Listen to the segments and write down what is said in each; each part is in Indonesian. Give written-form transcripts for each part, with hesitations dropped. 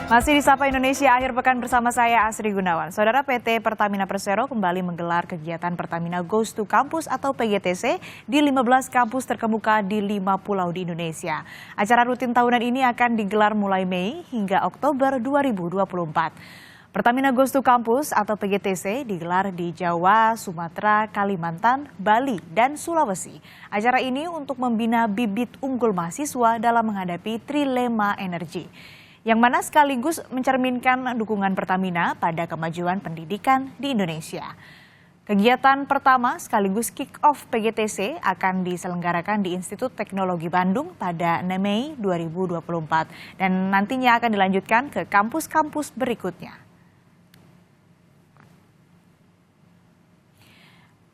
Masih di Sapa Indonesia akhir pekan bersama saya Asri Gunawan. Saudara, PT Pertamina Persero kembali menggelar kegiatan Pertamina Goes to Campus atau PGTC di 15 kampus terkemuka di 5 pulau di Indonesia. Acara rutin tahunan ini akan digelar mulai Mei hingga Oktober 2024. Pertamina Goes to Campus atau PGTC digelar di Jawa, Sumatera, Kalimantan, Bali, dan Sulawesi. Acara ini untuk membina bibit unggul mahasiswa dalam menghadapi trilema energi, yang mana sekaligus mencerminkan dukungan Pertamina pada kemajuan pendidikan di Indonesia. Kegiatan pertama sekaligus kick-off PGTC akan diselenggarakan di Institut Teknologi Bandung pada 6 Mei 2024 dan nantinya akan dilanjutkan ke kampus-kampus berikutnya.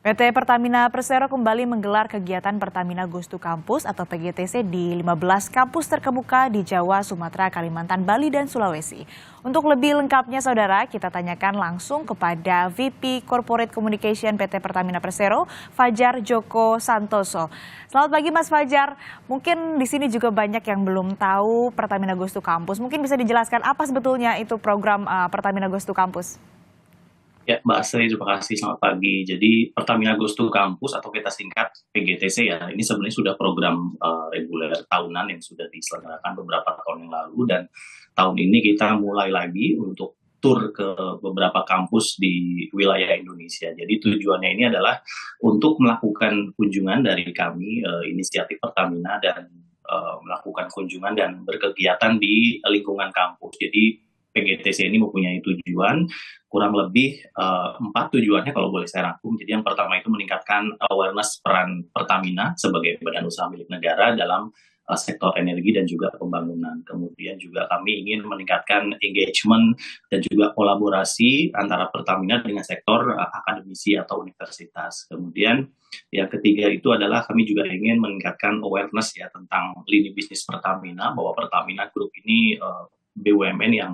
PT Pertamina Persero kembali menggelar kegiatan Pertamina Goes to Campus atau PGTC di 15 kampus terkemuka di Jawa, Sumatera, Kalimantan, Bali, dan Sulawesi. Untuk lebih lengkapnya, saudara, kita tanyakan langsung kepada VP Corporate Communication PT Pertamina Persero, Fajar Joko Santoso. Selamat pagi, Mas Fajar. Mungkin di sini juga banyak yang belum tahu Pertamina Goes to Campus. Mungkin bisa dijelaskan apa sebetulnya itu program Pertamina Goes to Campus? Ya, Mbak Asri, terima kasih. Selamat pagi. Jadi Pertamina Goes to Campus atau kita singkat PGTC ya, ini sebenarnya sudah program reguler tahunan yang sudah diselenggarakan beberapa tahun yang lalu, dan tahun ini kita mulai lagi untuk tur ke beberapa kampus di wilayah Indonesia. Jadi tujuannya ini adalah untuk melakukan kunjungan dari kami, inisiatif Pertamina, dan melakukan kunjungan dan berkegiatan di lingkungan kampus. Jadi PGTC ini mempunyai tujuan, kurang lebih 4 tujuannya kalau boleh saya rangkum. Jadi yang pertama itu meningkatkan awareness peran Pertamina sebagai badan usaha milik negara dalam sektor energi dan juga pembangunan. Kemudian juga kami ingin meningkatkan engagement dan juga kolaborasi antara Pertamina dengan sektor akademisi atau universitas. Kemudian yang ketiga itu adalah kami juga ingin meningkatkan awareness ya tentang lini bisnis Pertamina, bahwa Pertamina Group ini BUMN yang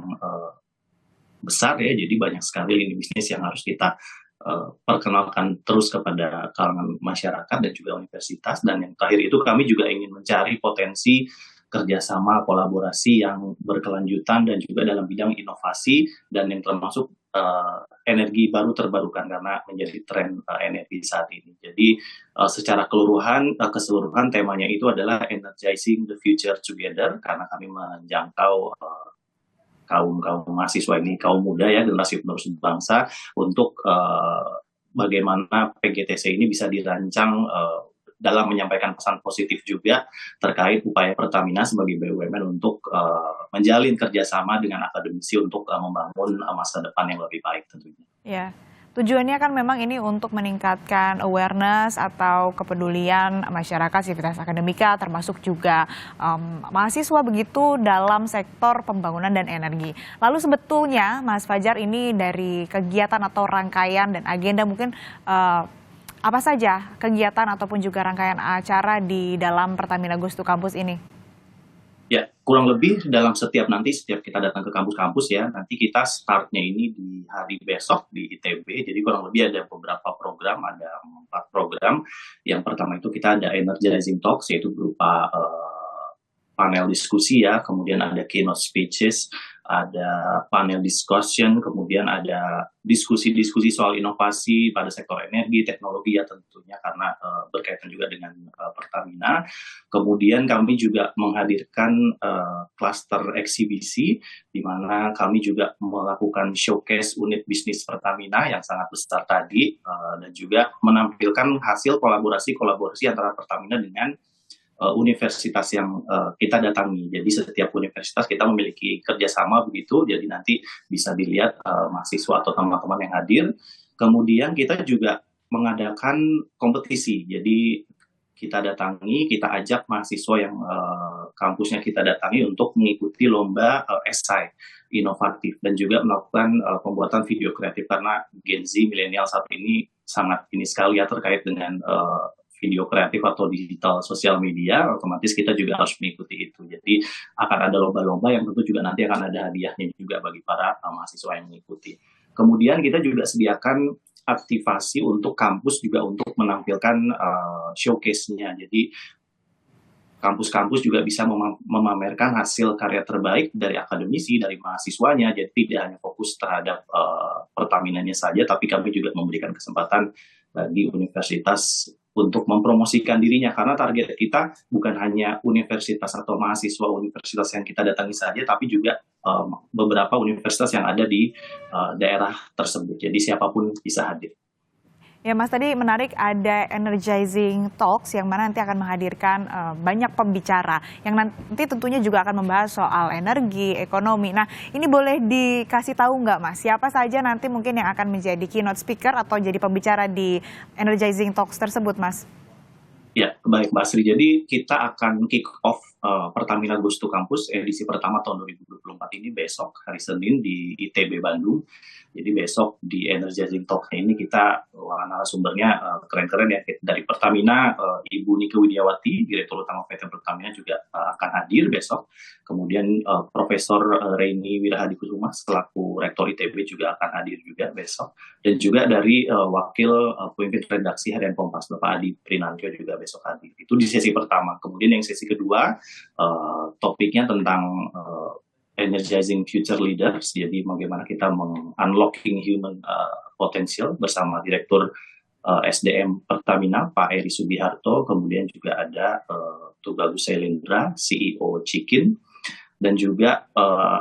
besar ya, jadi banyak sekali lini bisnis yang harus kita perkenalkan terus kepada kalangan masyarakat dan juga universitas. Dan yang terakhir itu kami juga ingin mencari potensi kerjasama kolaborasi yang berkelanjutan dan juga dalam bidang inovasi dan yang termasuk energi baru terbarukan karena menjadi tren energi saat ini. Jadi secara keseluruhan temanya itu adalah Energizing the Future Together, karena kami menjangkau kaum mahasiswa ini, kaum muda ya, generasi penerus bangsa, untuk bagaimana PGTC ini bisa dirancang dalam menyampaikan pesan positif juga terkait upaya Pertamina sebagai BUMN untuk menjalin kerjasama dengan akademisi untuk membangun masa depan yang lebih baik tentunya. Ya. Tujuannya kan memang ini untuk meningkatkan awareness atau kepedulian masyarakat, sivitas akademika, termasuk juga mahasiswa begitu dalam sektor pembangunan dan energi. Lalu sebetulnya Mas Fajar, ini dari kegiatan atau rangkaian dan agenda mungkin apa saja kegiatan ataupun juga rangkaian acara di dalam Pertamina Goes to Campus ini? Ya, kurang lebih dalam setiap kita datang ke kampus-kampus ya, nanti kita startnya ini di hari besok di ITB. Jadi kurang lebih ada beberapa program, ada 4 program. Yang pertama itu kita ada Energizing Talks, yaitu berupa panel diskusi ya, kemudian ada keynote speeches, ada panel discussion, kemudian ada diskusi-diskusi soal inovasi pada sektor energi, teknologi ya tentunya karena berkaitan juga dengan Pertamina. Kemudian kami juga menghadirkan cluster eksibisi, di mana kami juga melakukan showcase unit bisnis Pertamina yang sangat besar tadi, dan juga menampilkan hasil kolaborasi antara Pertamina dengan universitas yang kita datangi. Jadi setiap universitas kita memiliki kerjasama begitu, jadi nanti bisa dilihat mahasiswa atau teman-teman yang hadir. Kemudian kita juga mengadakan kompetisi, jadi kita ajak mahasiswa yang kampusnya kita datangi untuk mengikuti lomba esai inovatif dan juga melakukan pembuatan video kreatif, karena Gen Z milenial saat ini sangat ini sekali ya terkait dengan video kreatif atau digital sosial media, otomatis kita juga harus mengikuti itu. Jadi akan ada lomba-lomba yang tentu juga nanti akan ada hadiahnya juga bagi para mahasiswa yang mengikuti. Kemudian kita juga sediakan aktivasi untuk kampus juga untuk menampilkan showcase-nya. Jadi kampus-kampus juga bisa memamerkan hasil karya terbaik dari akademisi, dari mahasiswanya. Jadi tidak hanya fokus terhadap Pertaminanya saja, tapi kami juga memberikan kesempatan bagi universitas untuk mempromosikan dirinya. Karena target kita bukan hanya universitas atau mahasiswa universitas yang kita datangi saja, tapi juga beberapa universitas yang ada di daerah tersebut. Jadi siapapun bisa hadir. Ya Mas, tadi menarik ada energizing talks yang mana nanti akan menghadirkan banyak pembicara yang nanti tentunya juga akan membahas soal energi, ekonomi. Nah ini boleh dikasih tahu nggak Mas, siapa saja nanti mungkin yang akan menjadi keynote speaker atau jadi pembicara di energizing talks tersebut Mas? Ya, baik Mbak Sri. Jadi kita akan kick off Pertamina Goes to Campus edisi pertama tahun 2024 ini besok hari Senin di ITB Bandung. Jadi besok di Energizing Talk ini kita narasumbernya keren-keren ya, dari Pertamina, Ibu Nike Widiawati, Direktur Utama PT Pertamina juga akan hadir besok. Kemudian Profesor Reini Wirahadikusuma selaku Rektor ITB juga akan hadir juga besok. Dan juga dari Wakil Pemimpin Redaksi Harian Kompas Bapak Adi Prinantio juga besok hadir. Itu di sesi pertama. Kemudian yang sesi kedua topiknya tentang Energizing Future Leaders, jadi bagaimana kita unlocking human potential bersama Direktur SDM Pertamina, Pak Eri Subiharto, kemudian juga ada Tubagus Sailendra, CEO Chikin, dan juga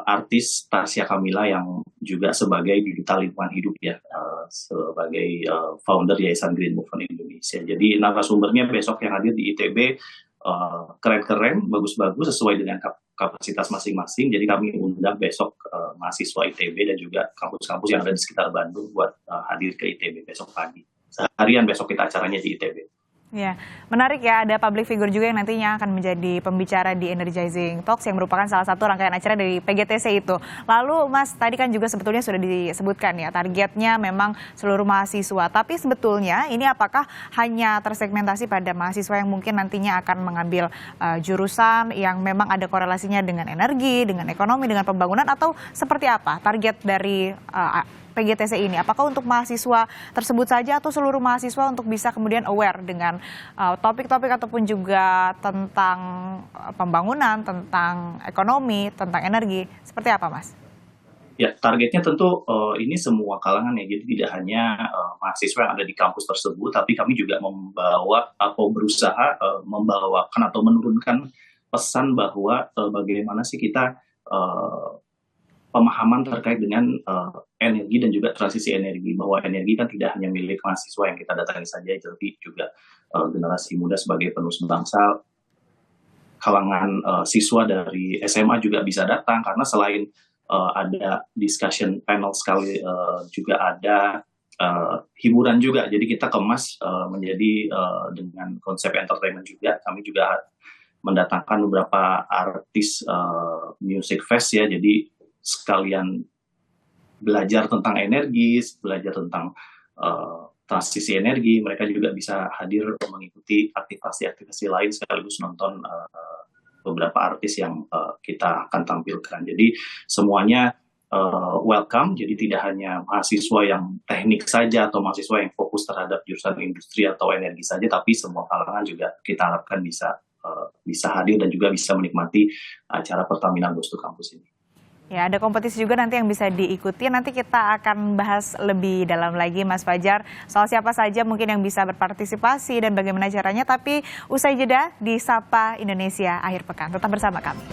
artis Tasya Kamila yang juga sebagai Duta Lingkungan Hidup ya, sebagai founder Yayasan Green Movement Indonesia. Jadi narasumbernya besok yang hadir di ITB keren-keren, bagus-bagus sesuai dengan kapasitas masing-masing. Jadi kami undang besok mahasiswa ITB dan juga kampus-kampus yang ada di sekitar Bandung buat hadir ke ITB besok pagi. Seharian besok kita acaranya di ITB. Ya, menarik ya, ada public figure juga yang nantinya akan menjadi pembicara di Energizing Talks yang merupakan salah satu rangkaian acara dari PGTC itu. Lalu Mas, tadi kan juga sebetulnya sudah disebutkan ya, targetnya memang seluruh mahasiswa. Tapi sebetulnya ini apakah hanya tersegmentasi pada mahasiswa yang mungkin nantinya akan mengambil jurusan yang memang ada korelasinya dengan energi, dengan ekonomi, dengan pembangunan, atau seperti apa target dari PGTC ini? Apakah untuk mahasiswa tersebut saja atau seluruh mahasiswa untuk bisa kemudian aware dengan topik-topik ataupun juga tentang pembangunan, tentang ekonomi, tentang energi? Seperti apa Mas? Ya, targetnya tentu ini semua kalangan ya, jadi tidak hanya mahasiswa yang ada di kampus tersebut, tapi kami juga membawa atau berusaha membawakan atau menurunkan pesan bahwa bagaimana sih kita pemahaman terkait dengan energi dan juga transisi energi, bahwa energi kan tidak hanya milik mahasiswa yang kita datangi saja, tapi juga generasi muda sebagai penerus bangsa, kalangan siswa dari SMA juga bisa datang, karena selain ada discussion panel sekali, juga ada hiburan juga, jadi kita kemas menjadi dengan konsep entertainment juga. Kami juga mendatangkan beberapa artis music fest ya, jadi sekalian belajar tentang energi, belajar tentang transisi energi, mereka juga bisa hadir mengikuti aktivasi-aktivasi lain sekaligus nonton beberapa artis yang kita akan tampilkan. Jadi semuanya welcome, jadi tidak hanya mahasiswa yang teknik saja atau mahasiswa yang fokus terhadap jurusan industri atau energi saja, tapi semua kalangan juga kita harapkan bisa hadir dan juga bisa menikmati acara Pertamina Goes to Campus ini. Ya, ada kompetisi juga nanti yang bisa diikuti. Nanti kita akan bahas lebih dalam lagi Mas Fajar soal siapa saja mungkin yang bisa berpartisipasi dan bagaimana caranya. Tapi usai jeda di Sapa Indonesia Akhir Pekan. Tetap bersama kami.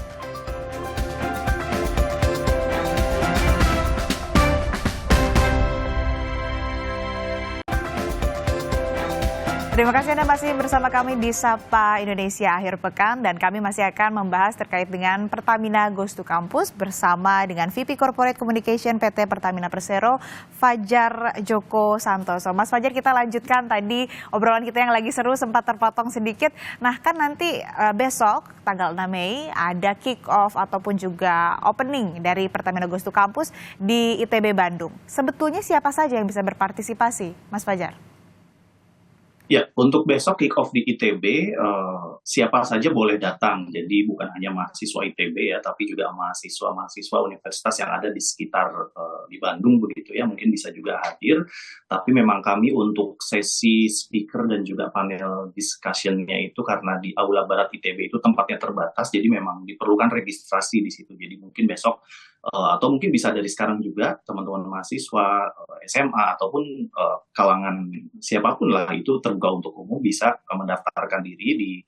Terima kasih Anda masih bersama kami di Sapa Indonesia Akhir Pekan, dan kami masih akan membahas terkait dengan Pertamina Goes to Campus bersama dengan VP Corporate Communication PT Pertamina Persero, Fajar Joko Santoso. Mas Fajar, kita lanjutkan tadi obrolan kita yang lagi seru, sempat terpotong sedikit. Nah kan nanti besok tanggal 6 Mei ada kick off ataupun juga opening dari Pertamina Goes to Campus di ITB Bandung. Sebetulnya siapa saja yang bisa berpartisipasi, Mas Fajar? Ya, untuk besok kick off di ITB, siapa saja boleh datang. Jadi bukan hanya mahasiswa ITB ya, tapi juga mahasiswa-mahasiswa universitas yang ada di sekitar di Bandung begitu ya, mungkin bisa juga hadir. Tapi memang kami untuk sesi speaker dan juga panel discussion-nya itu karena di Aula Barat ITB itu tempatnya terbatas, jadi memang diperlukan registrasi di situ. Jadi mungkin besok atau mungkin bisa dari sekarang juga teman-teman mahasiswa SMA ataupun kalangan siapapun lah itu terbuka untuk umum bisa mendaftarkan diri di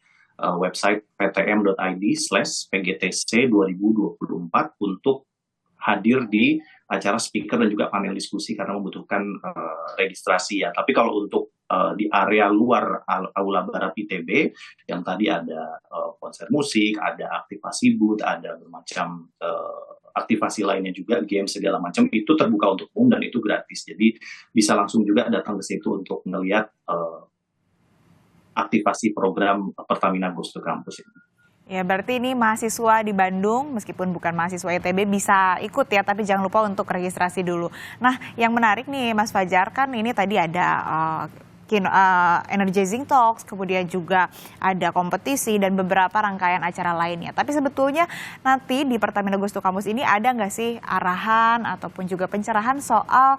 website ptm.id/pgtc 2024 untuk hadir di acara speaker dan juga panel diskusi karena membutuhkan registrasi ya. Tapi kalau untuk di area luar Aula Barat ITB yang tadi ada konser musik, ada aktivasi booth, ada bermacam aktivasi lainnya juga, game segala macam itu terbuka untuk umum dan itu gratis. Jadi bisa langsung juga datang ke situ untuk melihat aktivasi program Pertamina Goes to Campus ini. Ya, berarti ini mahasiswa di Bandung, meskipun bukan mahasiswa ITB, bisa ikut ya, tapi jangan lupa untuk registrasi dulu. Nah, yang menarik nih Mas Fajar, kan ini tadi ada energizing talks, kemudian juga ada kompetisi dan beberapa rangkaian acara lainnya. Tapi sebetulnya nanti di Pertamina Goes to Campus ini ada nggak sih arahan ataupun juga pencerahan soal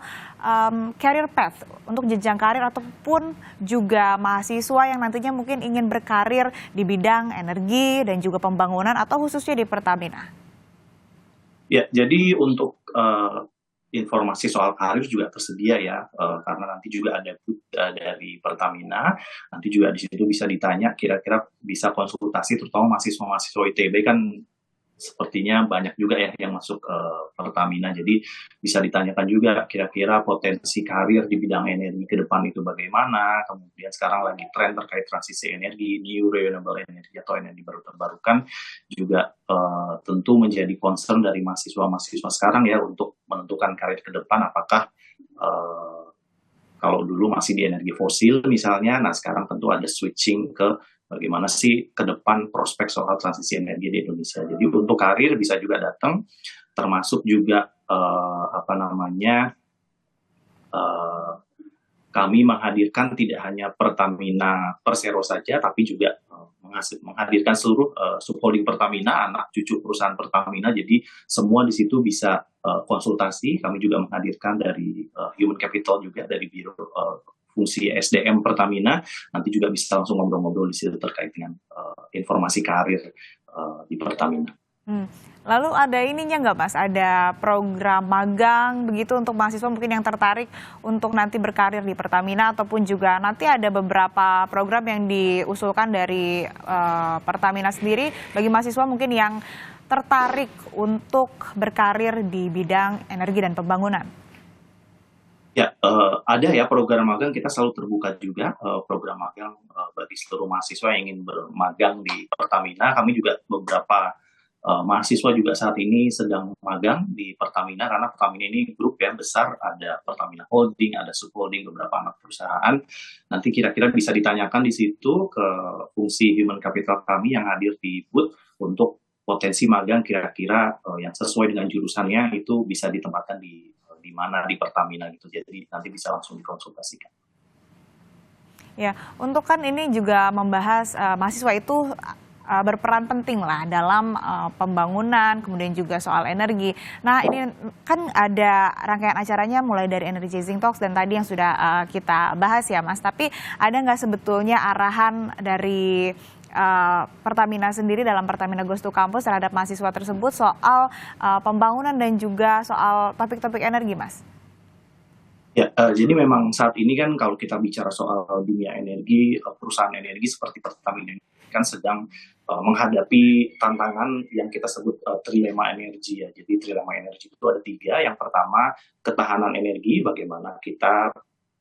career path untuk jenjang karir ataupun juga mahasiswa yang nantinya mungkin ingin berkarir di bidang energi dan juga pembangunan atau khususnya di Pertamina? Ya, jadi untuk informasi soal karir juga tersedia ya, karena nanti juga ada dari Pertamina, nanti juga di situ bisa ditanya, kira-kira bisa konsultasi, terutama mahasiswa-mahasiswa ITB kan sepertinya banyak juga ya yang masuk ke Pertamina, jadi bisa ditanyakan juga kira-kira potensi karir di bidang energi ke depan itu bagaimana, kemudian sekarang lagi tren terkait transisi energi, new renewable energy atau energi baru terbarukan, juga tentu menjadi concern dari mahasiswa-mahasiswa sekarang ya untuk menentukan karir ke depan, apakah kalau dulu masih di energi fosil misalnya, nah sekarang tentu ada switching ke bagaimana sih ke depan prospek soal transisi energi di Indonesia. Jadi untuk karir bisa juga datang, termasuk juga kami menghadirkan tidak hanya Pertamina Persero saja, tapi juga menghadirkan seluruh subholding Pertamina, anak cucu perusahaan Pertamina. Jadi semua di situ bisa konsultasi. Kami juga menghadirkan dari Human Capital juga dari Biro Fungsi SDM Pertamina. Nanti juga bisa langsung ngobrol-ngobrol di situ terkait dengan informasi karir di Pertamina. Lalu ada ininya nggak Mas, ada program magang begitu untuk mahasiswa mungkin yang tertarik untuk nanti berkarir di Pertamina, ataupun juga nanti ada beberapa program yang diusulkan dari Pertamina sendiri bagi mahasiswa mungkin yang tertarik untuk berkarir di bidang energi dan pembangunan? Ya, ada ya program magang, kita selalu terbuka juga program magang bagi seluruh mahasiswa yang ingin bermagang di Pertamina. Kami juga beberapa mahasiswa juga saat ini sedang magang di Pertamina, karena Pertamina ini grup yang besar, ada Pertamina Holding, ada subholding, beberapa anak perusahaan. Nanti kira-kira bisa ditanyakan di situ ke fungsi human capital kami yang hadir di booth untuk potensi magang kira-kira yang sesuai dengan jurusannya itu bisa ditempatkan di mana di Pertamina gitu. Jadi nanti bisa langsung dikonsultasikan. Ya, untuk kan ini juga membahas mahasiswa itu berperan penting lah dalam pembangunan, kemudian juga soal energi. Nah, ini kan ada rangkaian acaranya mulai dari Energizing Talks dan tadi yang sudah kita bahas ya Mas. Tapi ada nggak sebetulnya arahan dari Pertamina sendiri dalam Pertamina Goes to Campus terhadap mahasiswa tersebut soal pembangunan dan juga soal topik-topik energi, Mas? Ya, jadi memang saat ini kan kalau kita bicara soal dunia energi, perusahaan energi seperti Pertamina kan sedang menghadapi tantangan yang kita sebut trilema energi ya. Jadi trilema energi itu ada 3. Yang pertama, ketahanan energi, bagaimana kita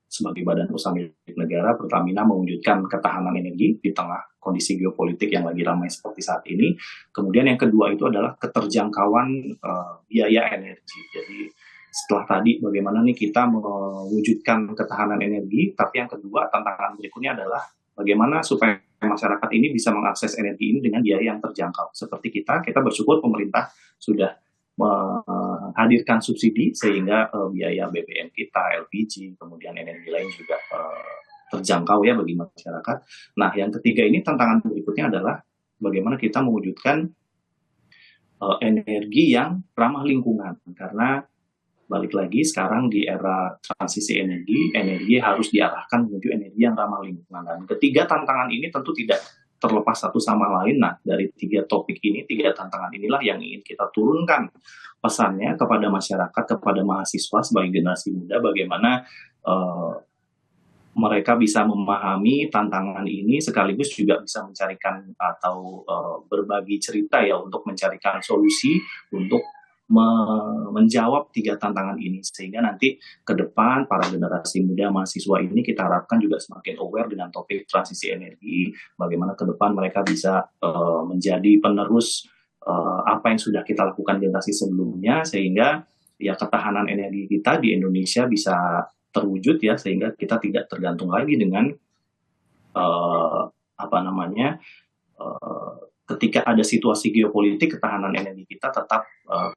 sebagai badan usaha milik negara, Pertamina mewujudkan ketahanan energi di tengah kondisi geopolitik yang lagi ramai seperti saat ini. Kemudian yang kedua itu adalah keterjangkauan biaya energi. Jadi setelah tadi bagaimana nih kita mewujudkan ketahanan energi, tapi yang kedua tantangan berikutnya adalah bagaimana supaya masyarakat ini bisa mengakses energi ini dengan biaya yang terjangkau. Seperti kita bersyukur pemerintah sudah menghadirkan subsidi sehingga biaya BBM kita, LPG, kemudian energi lain juga terjangkau ya bagi masyarakat. Nah, yang ketiga ini tantangan berikutnya adalah bagaimana kita mewujudkan energi yang ramah lingkungan, karena balik lagi sekarang di era transisi energi harus diarahkan menuju energi yang ramah lingkungan. Dan ketiga tantangan ini tentu tidak terlepas satu sama lain. Nah, dari tiga topik ini, tiga tantangan inilah yang ingin kita turunkan pesannya kepada masyarakat, kepada mahasiswa sebagai generasi muda, bagaimana mereka bisa memahami tantangan ini sekaligus juga bisa mencarikan atau berbagi cerita ya untuk mencarikan solusi untuk menjawab tiga tantangan ini, sehingga nanti ke depan para generasi muda mahasiswa ini kita harapkan juga semakin aware dengan topik transisi energi, bagaimana ke depan mereka bisa menjadi penerus apa yang sudah kita lakukan generasi sebelumnya, sehingga ya ketahanan energi kita di Indonesia bisa terwujud ya, sehingga kita tidak tergantung lagi dengan ketika ada situasi geopolitik, ketahanan energi kita tetap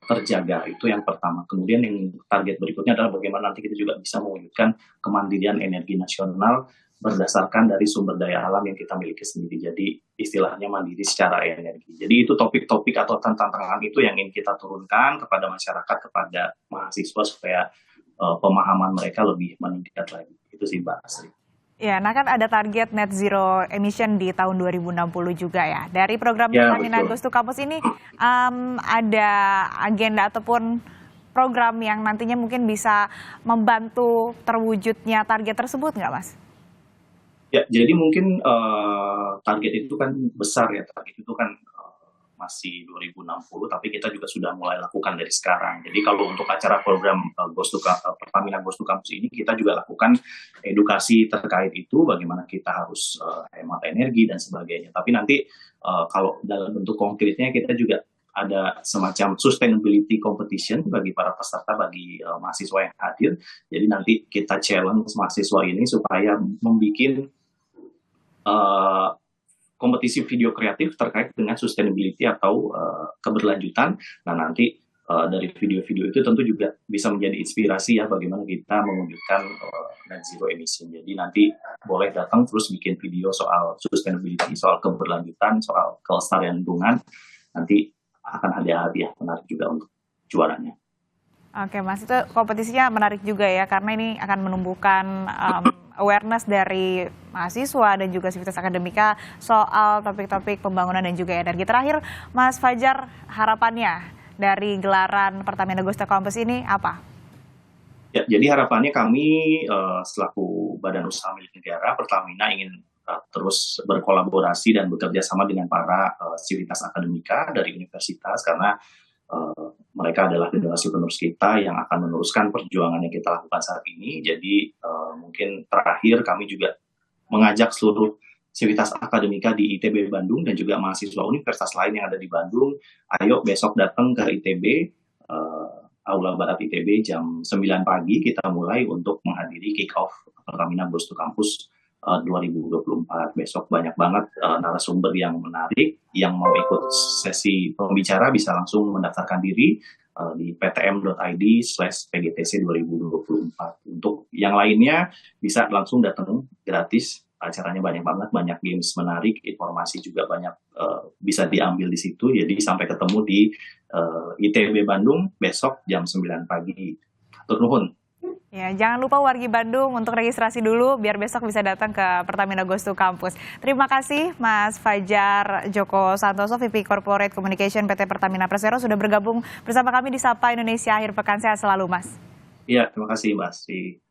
terjaga. Itu yang pertama. Kemudian yang target berikutnya adalah bagaimana nanti kita juga bisa mewujudkan kemandirian energi nasional berdasarkan dari sumber daya alam yang kita miliki sendiri. Jadi istilahnya mandiri secara energi. Jadi itu topik-topik atau tantangan itu yang ingin kita turunkan kepada masyarakat, kepada mahasiswa supaya pemahaman mereka lebih meningkat lagi. Itu sih Mbak Asri. Ya, nah kan ada target net zero emission di tahun 2060 juga ya. Dari program Pertamina Goes to Campus ini ada agenda ataupun program yang nantinya mungkin bisa membantu terwujudnya target tersebut nggak, Mas? Ya, jadi mungkin target itu kan besar ya, target itu kan masih 2060, tapi kita juga sudah mulai lakukan dari sekarang. Jadi kalau untuk acara program Pertamina Goes to Campus ini, kita juga lakukan edukasi terkait itu, bagaimana kita harus hemat energi dan sebagainya. Tapi nanti kalau dalam bentuk konkretnya kita juga ada semacam sustainability competition bagi para peserta, bagi mahasiswa yang hadir. Jadi nanti kita challenge mahasiswa ini supaya membuat kompetisi video kreatif terkait dengan sustainability atau keberlanjutan. Nah, nanti dari video-video itu tentu juga bisa menjadi inspirasi ya bagaimana kita mewujudkan net zero emission. Jadi nanti boleh datang terus bikin video soal sustainability, soal keberlanjutan, soal kelestarian lingkungan. Nanti akan ada hadiah menarik juga untuk juaranya. Oke Mas, itu kompetisinya menarik juga ya, karena ini akan menumbuhkan awareness dari mahasiswa dan juga sivitas akademika soal topik-topik pembangunan dan juga energi. Terakhir, Mas Fajar, harapannya dari gelaran Pertamina Goes to Campus ini apa? Ya, jadi harapannya kami selaku badan usaha milik negara, Pertamina ingin terus berkolaborasi dan bekerja sama dengan para sivitas akademika dari universitas, karena mereka adalah generasi penerus kita yang akan meneruskan perjuangan yang kita lakukan saat ini. Jadi mungkin terakhir kami juga mengajak seluruh sivitas akademika di ITB Bandung dan juga mahasiswa universitas lain yang ada di Bandung, ayo besok datang ke ITB, Aula Barat ITB jam 9 pagi kita mulai untuk menghadiri kick-off Pertamina Goes to Campus 2024. Besok banyak banget narasumber yang menarik. Yang mau ikut sesi pembicara bisa langsung mendaftarkan diri di ptm.id/pgtc 2024. Untuk yang lainnya bisa langsung datang gratis. Acaranya banyak banget, banyak games menarik, informasi juga banyak bisa diambil di situ. Jadi sampai ketemu di ITB Bandung besok jam 9 pagi. Atur nuhun. Ya, jangan lupa wargi Bandung untuk registrasi dulu biar besok bisa datang ke Pertamina Goes to Campus. Terima kasih Mas Fajar Joko Santoso, VP Corporate Communication PT Pertamina Persero sudah bergabung bersama kami di Sapa Indonesia Akhir Pekan. Sehat selalu, Mas. Iya, terima kasih Mbak Sri.